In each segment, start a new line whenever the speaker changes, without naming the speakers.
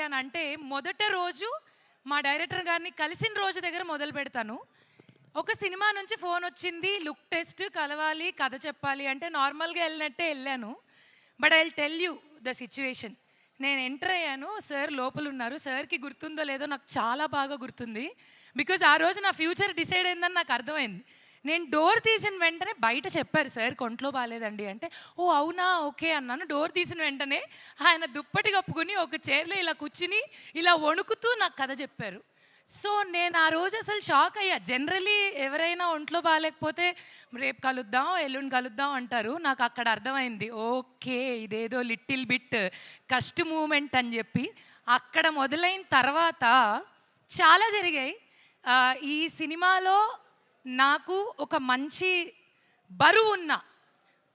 అని అంటే మొదట రోజు మా డైరెక్టర్ గారిని కలిసిన రోజు దగ్గర మొదలు పెడతాను. ఒక సినిమా నుంచి ఫోన్ వచ్చింది, లుక్ టెస్ట్, కలవాలి, కథ చెప్పాలి అంటే నార్మల్గా వెళ్ళినట్టే వెళ్ళాను. But I will tell you the situation. నేను ఎంటర్ అయ్యాను, సార్ లోపల ఉన్నారు. సార్కి గుర్తుందో లేదో నాకు చాలా బాగా గుర్తుంది. బికాజ్ ఆ రోజు నా ఫ్యూచర్ డిసైడ్ అయిందని నాకు అర్థమైంది. నేను డోర్ తీసిన వెంటనే బయట చెప్పారు, సార్ ఒంట్లో బాగాలేదండి అంటే, ఓ అవునా ఓకే అన్నాను. డోర్ తీసిన వెంటనే ఆయన దుప్పటి కప్పుకుని ఒక చైర్లో ఇలా కూర్చుని ఇలా వణుకుతూ నాకు కథ చెప్పారు. సో నేను ఆ రోజు అసలు షాక్ అయ్యా. జనరలీ ఎవరైనా ఒంట్లో బాగాలేకపోతే రేపు కలుద్దాం, ఎల్లుండి కలుద్దాం అంటారు. నాకు అక్కడ అర్థమైంది, ఓకే ఇదేదో లిటిల్ బిట్ కష్ట మూమెంట్ అని చెప్పి. అక్కడ మొదలైన తర్వాత చాలా జరిగాయి. ఈ సినిమాలో నాకు ఒక మంచి బరువు ఉన్న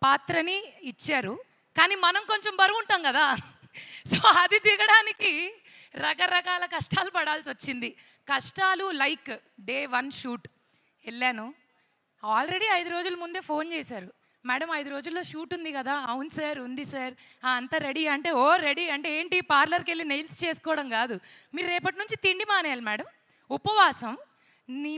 పాత్రని ఇచ్చారు. కానీ మనం కొంచెం బరువు ఉంటాం కదా, సో అది దిగడానికి రకరకాల కష్టాలు పడాల్సి వచ్చింది. కష్టాలు లైక్ డే 1 షూట్ వెళ్ళాను. ఆల్రెడీ 5 రోజుల ముందే ఫోన్ చేశారు, మేడం 5 రోజుల్లో షూట్ ఉంది కదా. అవును సార్ ఉంది సార్. అంతా రెడీ అంటే, ఓ రెడీ అంటే ఏంటి, పార్లర్కి వెళ్ళి నెయిల్స్ చేసుకోవడం కాదు, మీరు రేపటి నుంచి తిండి మానేయాలి మేడం, ఉపవాసం,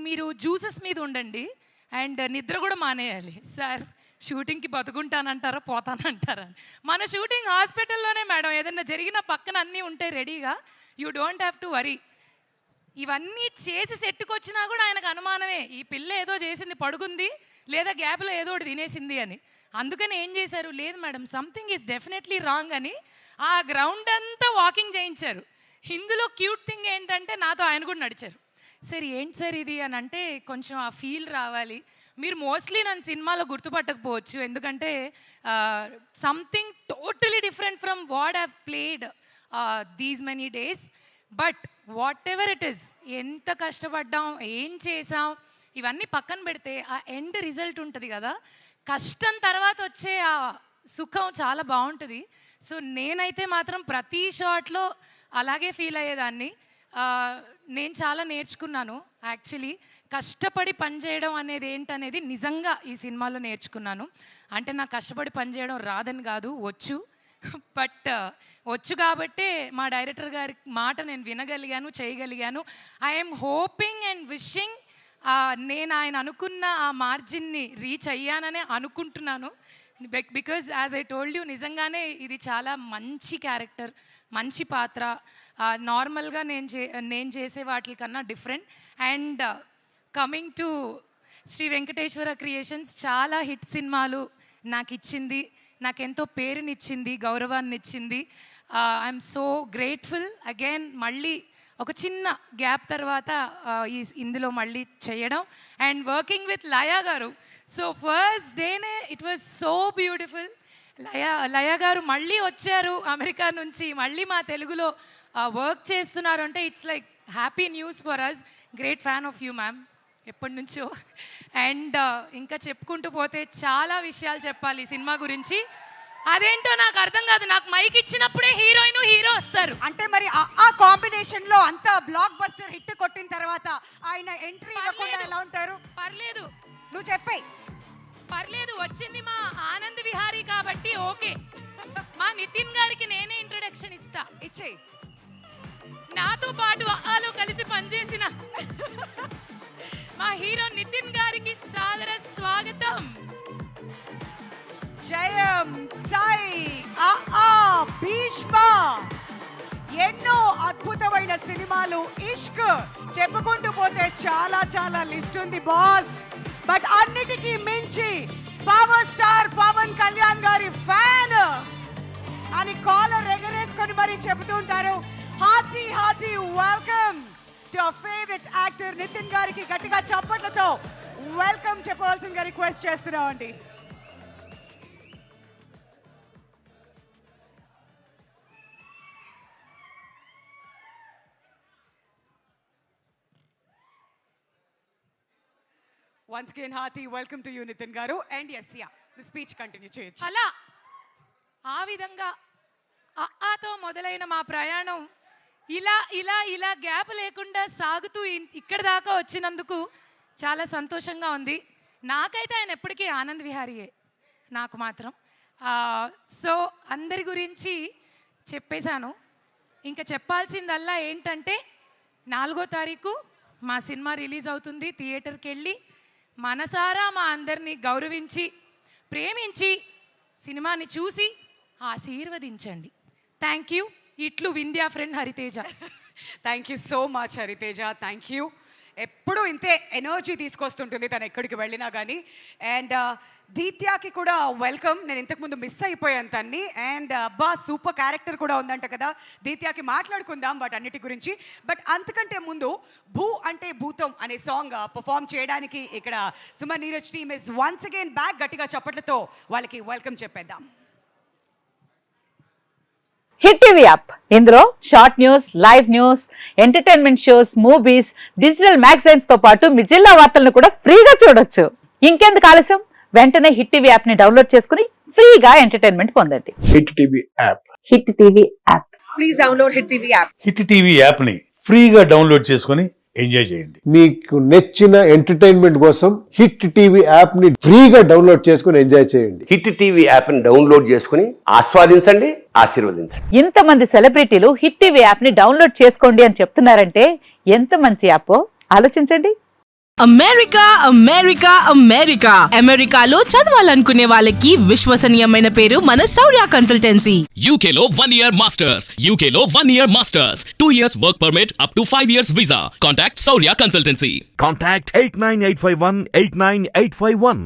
మీరు జ్యూసెస్ మీద ఉండండి అండ్ నిద్ర కూడా మానేయాలి. సార్ షూటింగ్కి బతుకుంటానంటారా పోతానంటారా? మన షూటింగ్ హాస్పిటల్లోనే మేడం, ఏదైనా జరిగిన పక్కన అన్నీ ఉంటాయి రెడీగా, you don't have to worry. ఇవన్నీ చేసి సెట్టుకొచ్చినా కూడా ఆయనకు అనుమానమే, ఈ పిల్ల ఏదో చేసింది, పడుకుంది లేదా గ్యాప్లో ఏదో ఒకటి తినేసింది అని. అందుకని ఏం చేశారు, లేదు madam something is definitely wrong అని ఆ గ్రౌండ్ అంతా వాకింగ్ చేయించారు. ఇందులో క్యూట్ థింగ్ ఏంటంటే నాతో ఆయన కూడా నడిచారు. సార్ ఏంటి సార్ ఇది అని అంటే, కొంచెం ఆ ఫీల్ రావాలి. మీరు మోస్ట్లీ నన్ను సినిమాలో గుర్తుపట్టకపోవచ్చు, ఎందుకంటే something totally different from what have played these many days. But what ever it is, ఎంత కష్టపడ్డాం, ఏం చేసాం, ఇవన్నీ పక్కన పెడితే ఆ ఎండ్ రిజల్ట్ ఉంటుంది కదా, కష్టం తర్వాత వచ్చే ఆ సుఖం చాలా బాగుంటుంది. సో నేనైతే మాత్రం ప్రతి షాట్లో అలాగే ఫీల్ అయ్యేదాన్ని. నేను చాలా నేర్చుకున్నాను యాక్చువల్లీ. కష్టపడి పనిచేయడం అనేది ఏంటనేది నిజంగా ఈ సినిమాలో నేర్చుకున్నాను. అంటే నాకు కష్టపడి పనిచేయడం రాదని కాదు, వచ్చు. బట్ వచ్చు కాబట్టే మా డైరెక్టర్ గారి మాట నేను వినగలిగాను, చేయగలిగాను. ఐఎమ్ హోపింగ్ అండ్ విషింగ్ నేను ఆయన అనుకున్న ఆ మార్జిన్ని రీచ్ అయ్యాననే అనుకుంటున్నాను. Because as I told you, నిజంగానే ఇది చాలా మంచి క్యారెక్టర్, మంచి పాత్ర. నార్మల్గా నేను చేసే వాటికన్నా different. And coming to Shri Venkateswara creations, చాలా హిట్ సినిమాలు నాకు ఇచ్చింది, నాకెంతో పేరునిచ్చింది, గౌరవాన్ని ఇచ్చింది. I'm so grateful. అగైన్ మళ్ళీ ఒక చిన్న గ్యాప్ తర్వాత ఇందులో మళ్ళీ చేయడం అండ్ వర్కింగ్ విత్ లయా గారు. సో ఫస్ట్ డేనే it was so beautiful. Laya గారు మళ్ళీ వచ్చారు అమెరికా నుంచి, మళ్ళీ మా తెలుగులో వర్క్ చేస్తున్నారు అంటే it's like happy news for us. Great fan of you ma'am, ఎప్పటి నుంచో. అండ్ ఇంకా చెప్పుకుంటూ పోతే చాలా విషయాలు చెప్పాలి ఈ సినిమా గురించి. అదేంటో నాకు అర్థం కాదు, నాకు మైక్ ఇచ్చినప్పుడే హీరోయిన్ హీరో వస్తారు
అంటే మరి ఆ కాంబినేషన్ లో అంత బ్లాక్ బస్టర్ హిట్ కొట్టిన తర్వాత ఆయన ఎంట్రీ ఇవ్వకుండా ఎలా ఉంటారు?
పర్లేదు,
నువ్వు చెప్పేయ్.
పర్లేదు, వచ్చింది మా ఆనంద్ విహారీ కాబట్టి ఓకే. మా నితిన్ గారికి నేనే ఇంట్రొడక్షన్ ఇస్తా,
ఇచ్చేయ్.
నాతో పాటు ఆలో కలిసి పనిచేసిన మా హీరో నితిన్ గారికి సాదర స్వాగతం.
జయం సాయి భీష్మ, ఎన్నో అద్భుతమైన సినిమాలు, ఇష్క్ చెప్పుకుంటూ పోతే చాలా చాలా లిస్ట్ ఉంది బాస్. బట్ అన్నిటికీ మించి పవర్ స్టార్ పవన్ కళ్యాణ్ గారి ఫ్యాన్ అని కాలర్ ఎగరేసుకొని మరి చెబుతుంటారు. Hearty hearty welcome to our favourite actor Nithin గారికి గట్టిగా చప్పట్లతో వెల్కమ్ చెప్పవలసిందిగా రిక్వెస్ట్ చేస్తున్నామండి. Once again, hearty welcome to you, Nitin Garu. And yes, yeah, the speech continue చేయొచ్చు.
అలా ఆ విధంగా ఆతో మొదలైన మా ప్రయాణం ఇలా ఇలా ఇలా గ్యాప్ లేకుండా సాగుతూ ఇక్కడ దాకా వచ్చినందుకు చాలా సంతోషంగా ఉంది. నాకైతే ఆయన ఎప్పటికీ ఆనంద్ విహారీయే, నాకు మాత్రం. సో అందరి గురించి చెప్పేశాను. ఇంకా చెప్పాల్సిందల్లా ఏంటంటే 4వ తారీఖు మా సినిమా రిలీజ్ అవుతుంది. థియేటర్కి వెళ్ళి మనసారా మా అందరినీ గౌరవించి ప్రేమించి సినిమాని చూసి ఆశీర్వదించండి. Thank you. ఇట్లు Vindhya friend Hariteja.
Thank you so much Hariteja, thank you. ఎప్పుడూ ఇంతే ఎనర్జీ తీసుకొస్తుంటుంది తను ఎక్కడికి వెళ్ళినా కానీ. అండ్ దీత్యాకి కూడా వెల్కమ్. నేను ఇంతకుముందు మిస్ అయిపోయాను తన్ని. అండ్ అబ్బా సూపర్ క్యారెక్టర్ కూడా ఉందంట కదా దీత్యాకి, మాట్లాడుకుందాం వాటి అన్నిటి గురించి. బట్ అంతకంటే ముందు భూ అంటే భూతం అనే సాంగ్ పర్ఫామ్ చేయడానికి ఇక్కడ Suman Neeraj team is once again back. గట్టిగా చప్పట్లతో వాళ్ళకి వెల్కమ్ చెప్పేద్దాం.
హిట్ టీవీ యాప్, ఇందులో short news, live news, entertainment shows, movies, digital magazines తో పాటు మీ జిల్లా వార్తలను కూడా ఫ్రీగా చూడొచ్చు. ఇంకెందుకు ఆలస్యం, వెంటనే హిట్ టీవీ యాప్ ని డౌన్లోడ్ చేసుకుని ఫ్రీగా ఎంటర్టైన్మెంట్ పొందండి.
Hit TV app.
Hit TV app.
Please download Hit TV app.
Hit TV యాప్ని ఫ్రీగా డౌన్లోడ్ చేసుకొని ఎంజాయ్ చేయండి.
మీకు నచ్చిన ఎంటర్టైన్మెంట్ కోసం హిట్ టీవీ యాప్ ని ఫ్రీగా డౌన్లోడ్ చేసుకుని ఎంజాయ్ చేయండి.
హిట్ టీవీ యాప్ని డౌన్లోడ్ చేసుకుని ఆస్వాదించండి, ఆశీర్వదించండి.
ఇంతమంది సెలబ్రిటీలు హిట్ టీవీ యాప్ ని డౌన్లోడ్ చేసుకోండి అని చెప్తున్నారంటే ఎంత మంచి యాప్ ఆలోచించండి.
అమెరికా అమెరికా అమెరికా అమెరికాలో చదవాలనుకునే వాళ్ళకి విశ్వసనీయమైన పేరు మన శౌర్య కన్సల్టెన్సీ.
UK లో 1 year masters. UK లో 1 year masters. 2 years work permit up to 5 years visa. Contact Saurya Consultancy.
Contact 89851 89851.